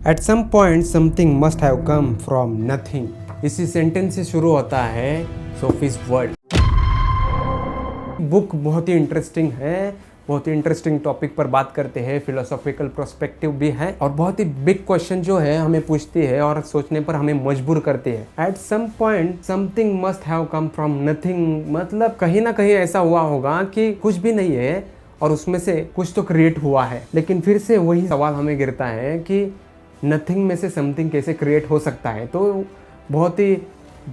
Eight some point something must have come from nothing. इसी sentence से शुरू होता है सोफीज वर्ल्ड। बुक बहुत ही इंटरेस्टिंग है, बहुत ही इंटरेस्टिंग टॉपिक पर बात करते हैं, फिलोसॉफिकल पर्सपेक्टिव भी है और बहुत ही बिग क्वेश्चन जो है हमें पूछती है और सोचने पर हमें मजबूर करती है। At some point something must have come from nothing, मतलब कहीं ना कहीं ऐसा हुआ होगा कि कुछ भी नहीं है और उसमें से कुछ तो क्रिएट हुआ है। लेकिन फिर से वही सवाल हमें गिरता है कि नथिंग में से समथिंग कैसे क्रिएट हो सकता है। तो बहुत ही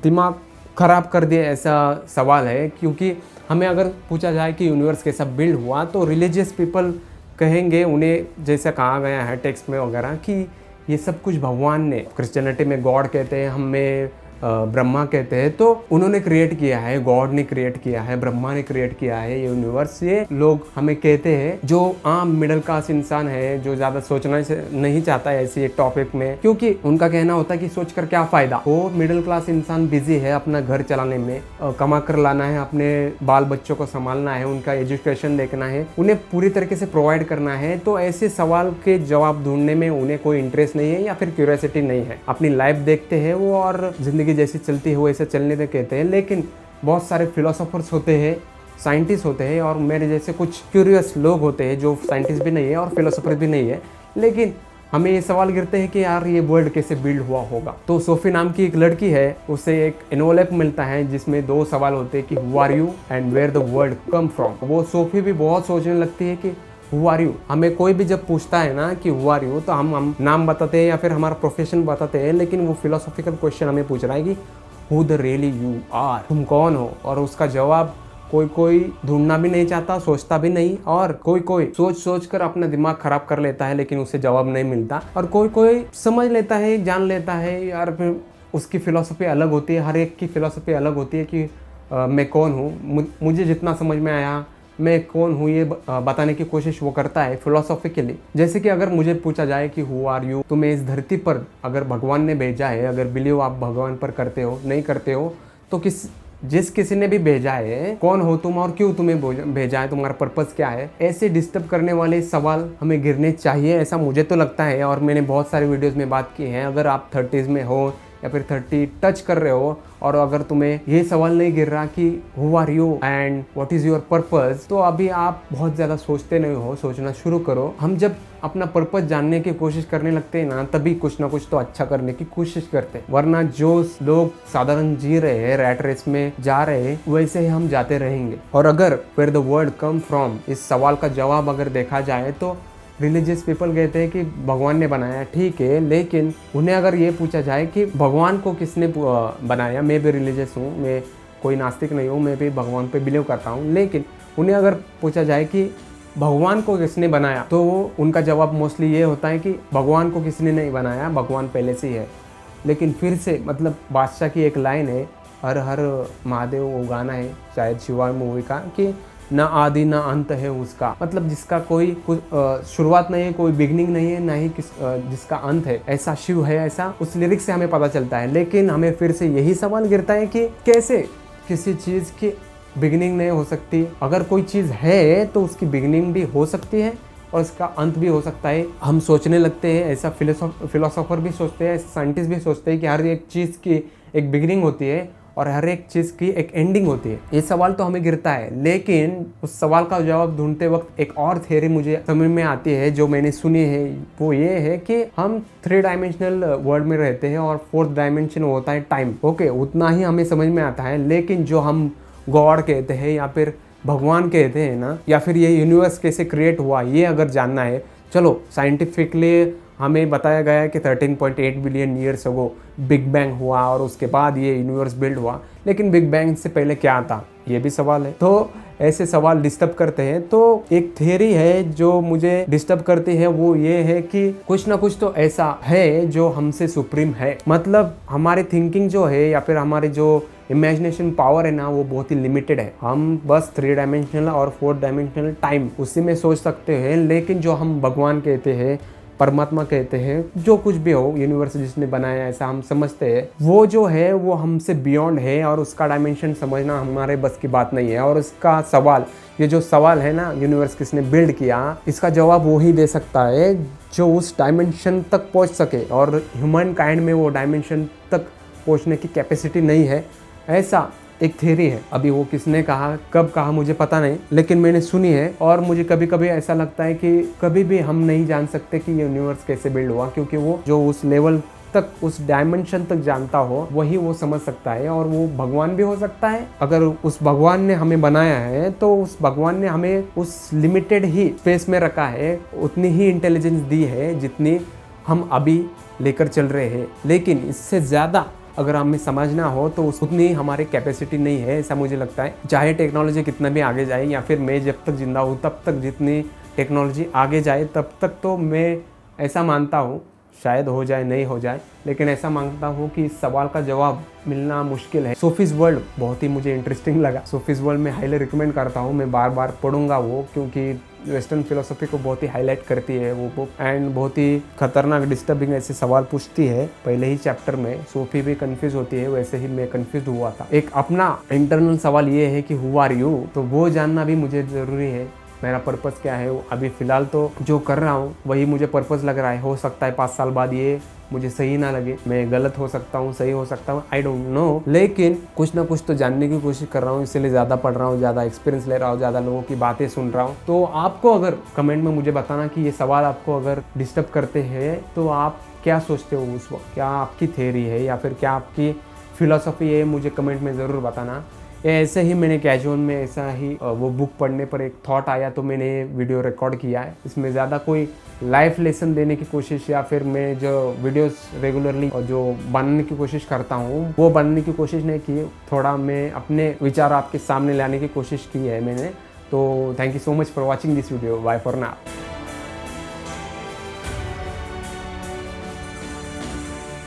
दिमाग खराब कर दिया ऐसा सवाल है, क्योंकि हमें अगर पूछा जाए कि यूनिवर्स कैसा बिल्ड हुआ तो रिलीजियस पीपल कहेंगे, उन्हें जैसा कहा गया है टेक्स्ट में वगैरह, कि ये सब कुछ भगवान ने, क्रिश्चियनिटी में गॉड कहते हैं, हमें ब्रह्मा कहते हैं, तो उन्होंने क्रिएट किया है, गॉड ने क्रिएट किया है, ब्रह्मा ने क्रिएट किया है ये यूनिवर्स। ये लोग हमें कहते हैं जो आम मिडिल क्लास इंसान है, जो ज़्यादा सोचना नहीं चाहता है ऐसी एक टॉपिक में, क्योंकि उनका कहना होता है कि सोच कर क्या फ़ायदा। वो मिडिल क्लास इंसान बिजी है अपना घर चलाने में, कमा कर लाना है, अपने बाल बच्चों को संभालना है, उनका एजुकेशन देखना है, उन्हें पूरी तरीके से प्रोवाइड करना है। तो ऐसे सवाल के जवाब ढूंढने में उन्हें कोई इंटरेस्ट नहीं है या फिर क्यूरियोसिटी नहीं है। अपनी लाइफ देखते हैं वो और जिंदगी जैसी चलती है वो ऐसे चलने दे कहते हैं। लेकिन बहुत सारे फिलोसोफर्स होते हैं, साइंटिस्ट होते हैं और मेरे जैसे कुछ क्यूरियस लोग होते हैं जो साइंटिस्ट भी नहीं है और फिलोसोफर भी नहीं है, लेकिन हमें ये सवाल गिरते हैं कि यार ये वर्ल्ड कैसे बिल्ड हुआ होगा। तो सोफी नाम की एक लड़की है, उसे एक एनवलप मिलता है जिसमें 2 सवाल होते हैं कि who are you and where the world come from. वो सोफी भी बहुत सोचने लगती है कि हु आर यू। हमें कोई भी जब पूछता है ना कि हु आर यू, तो हम नाम बताते हैं या फिर हमारा प्रोफेशन बताते हैं, लेकिन वो फिलोसॉफिकल क्वेश्चन हमें पूछ रहा है कि who the really you are, तुम कौन हो। और उसका जवाब कोई ढूंढना भी नहीं चाहता, सोचता भी नहीं, और कोई सोच कर अपना दिमाग खराब कर लेता है लेकिन उसे जवाब नहीं मिलता, और कोई समझ लेता है, जान लेता है यार। फिर उसकी फिलोसफी अलग होती है, हर एक की फिलोसफी अलग होती है कि मैं कौन हूँ। मुझे जितना समझ में आया मैं कौन हूँ ये बताने की कोशिश वो करता है फिलोसॉफिकली। जैसे कि अगर मुझे पूछा जाए कि हु आर यू, तुम्हें इस धरती पर अगर भगवान ने भेजा है, अगर बिलीव आप भगवान पर करते हो नहीं करते हो, तो जिस किसी ने भी भेजा है, कौन हो तुम और क्यों तुम्हें भेजा है, तुम्हारा पर्पस क्या है, ऐसे डिस्टर्ब करने वाले सवाल हमें गिरने चाहिए, ऐसा मुझे तो लगता है। और मैंने बहुत सारे वीडियोस में बात की है, अगर आप 30s में हो या फिर 30 टच कर रहे हो और अगर तुम्हें ये सवाल नहीं गिर रहा कि who are you and what is your purpose, तो अभी आप बहुत ज़्यादा सोचते नहीं हो, सोचना शुरू करो। हम जब अपना पर्पस जानने की कोशिश करने लगते हैं ना, तभी कुछ ना कुछ तो अच्छा करने की कोशिश करते हैं, वरना जो लोग साधारण जी रहे हैं, रैट रेस में जा रहे हैं, वैसे ही हम जाते रहेंगे। और अगर where the world come from, इस सवाल का जवाब अगर देखा जाए तो रिलीजियस पीपल कहते हैं कि भगवान ने बनाया, ठीक है, लेकिन उन्हें अगर ये पूछा जाए कि भगवान को किसने बनाया, मैं भी रिलीजियस हूँ, मैं कोई नास्तिक नहीं हूँ, मैं भी भगवान पे बिलीव करता हूँ, लेकिन उन्हें अगर पूछा जाए कि भगवान को किसने बनाया, तो उनका जवाब मोस्टली ये होता है कि भगवान को किसने नहीं बनाया, भगवान पहले से ही है। लेकिन फिर से मतलब बादशाह की एक लाइन है, हर हर महादेव, वो गाना है शायद शिवा मूवी का, कि ना आदि ना अंत है उसका, मतलब जिसका कोई शुरुआत नहीं है, कोई बिगनिंग नहीं है, ना ही जिसका अंत है, ऐसा शिव है, ऐसा उस लिरिक्स से हमें पता चलता है। लेकिन हमें फिर से यही सवाल गिरता है कि कैसे किसी चीज़ की बिगनिंग नहीं हो सकती। अगर कोई चीज़ है तो उसकी बिगनिंग भी हो सकती है और इसका अंत भी हो सकता है। हम सोचने लगते हैं, ऐसा फिलोसोफर भी सोचते हैं, ऐसा साइंटिस्ट भी सोचते हैं कि हर एक चीज़ की एक बिगनिंग होती है और हर एक चीज़ की एक एंडिंग होती है। ये सवाल तो हमें गिरता है, लेकिन उस सवाल का जवाब ढूंढते वक्त एक और थ्योरी मुझे समझ में आती है जो मैंने सुनी है। वो ये है कि हम 3 डायमेंशनल वर्ल्ड में रहते हैं और 4th डायमेंशन होता है टाइम। ओके, उतना ही हमें समझ में आता है। लेकिन जो हम गॉड कहते हैं या फिर भगवान कहते हैं ना, या फिर ये यूनिवर्स कैसे क्रिएट हुआ, ये अगर जानना है, चलो साइंटिफिकली हमें बताया गया है कि 13.8 billion years ago big bang हुआ और उसके बाद ये यूनिवर्स बिल्ड हुआ। लेकिन बिग बैंग से पहले क्या था, ये भी सवाल है। तो ऐसे सवाल डिस्टर्ब करते हैं। तो एक थियरी है जो मुझे डिस्टर्ब करती है, वो ये है कि कुछ ना कुछ तो ऐसा है जो हमसे सुप्रीम है। मतलब हमारी थिंकिंग जो है या फिर हमारी जो इमेजिनेशन पावर है ना, वो बहुत ही लिमिटेड है। हम बस 3 डायमेंशनल और 4th डायमेंशनल टाइम उसी में सोच सकते हैं। लेकिन जो हम भगवान कहते हैं परमात्मा कहते हैं, जो कुछ भी हो, यूनिवर्स जिसने बनाया ऐसा हम समझते हैं, वो जो है वो हमसे बियॉन्ड है और उसका डायमेंशन समझना हमारे बस की बात नहीं है। और उसका सवाल, ये जो सवाल है ना, यूनिवर्स किसने बिल्ड किया, इसका जवाब वो ही दे सकता है जो उस डायमेंशन तक पहुंच सके। और ह्यूमन काइंड में वो डायमेंशन तक पहुंचने की कैपेसिटी नहीं है, ऐसा एक थ्योरी है। अभी वो किसने कहा, कब कहा, मुझे पता नहीं, लेकिन मैंने सुनी है। और मुझे कभी कभी ऐसा लगता है कि कभी भी हम नहीं जान सकते कि यूनिवर्स कैसे बिल्ड हुआ, क्योंकि वो जो उस लेवल तक, उस डायमेंशन तक जानता हो, वही वो समझ सकता है। और वो भगवान भी हो सकता है। अगर उस भगवान ने हमें बनाया है तो उस भगवान ने हमें उस लिमिटेड ही स्पेस में रखा है, उतनी ही इंटेलिजेंस दी है जितनी हम अभी लेकर चल रहे हैं। लेकिन इससे ज़्यादा अगर हमें समझना हो तो उतनी हमारी कैपेसिटी नहीं है, ऐसा मुझे लगता है। चाहे टेक्नोलॉजी कितना भी आगे जाए, या फिर मैं जब तक जिंदा हूँ तब तक जितनी टेक्नोलॉजी आगे जाए तब तक, तो मैं ऐसा मानता हूँ, शायद हो जाए नहीं हो जाए, लेकिन ऐसा मानता हूँ कि इस सवाल का जवाब मिलना मुश्किल है। सोफीज वर्ल्ड बहुत ही मुझे इंटरेस्टिंग लगा। सोफीज वर्ल्ड में हाईली रिकमेंड करता हूँ, मैं बार बार पढ़ूंगा वो, क्योंकि वेस्टर्न फिलोसफी को बहुत ही हाईलाइट करती है वो बुक। एंड बहुत ही खतरनाक, डिस्टर्बिंग ऐसे सवाल पूछती है। पहले ही चैप्टर में सोफी भी कंफ्यूज होती है, वैसे ही मैं कंफ्यूज हुआ था। एक अपना इंटरनल सवाल ये है कि हु आर यू, तो वो जानना भी मुझे ज़रूरी है। मेरा पर्पस क्या है, अभी फ़िलहाल तो जो कर रहा हूँ वही मुझे पर्पस लग रहा है। हो सकता है 5 साल बाद ये मुझे सही ना लगे, मैं गलत हो सकता हूँ, सही हो सकता हूँ, आई डोंट नो, लेकिन कुछ ना कुछ तो जानने की कोशिश कर रहा हूँ। इसलिए ज़्यादा पढ़ रहा हूँ, ज़्यादा एक्सपीरियंस ले रहा हूँ, ज़्यादा लोगों की बातें सुन रहा हूँ। तो आपको अगर कमेंट में मुझे बताना कि ये सवाल आपको अगर डिस्टर्ब करते हैं तो आप क्या सोचते हो उस वक्त, क्या आपकी थ्योरी है या फिर क्या आपकी फिलॉसफी है, मुझे कमेंट में ज़रूर बताना। ऐसे ही मैंने कैजुअल में ऐसा ही वो बुक पढ़ने पर एक थॉट आया तो मैंने वीडियो रिकॉर्ड किया है। इसमें ज़्यादा कोई लाइफ लेसन देने की कोशिश या फिर मैं जो वीडियोस रेगुलरली जो बनाने की कोशिश करता हूँ वो बनाने की कोशिश नहीं की। थोड़ा मैं अपने विचार आपके सामने लाने की कोशिश की है मैंने। तो thank you so much for watching this video. Bye for now.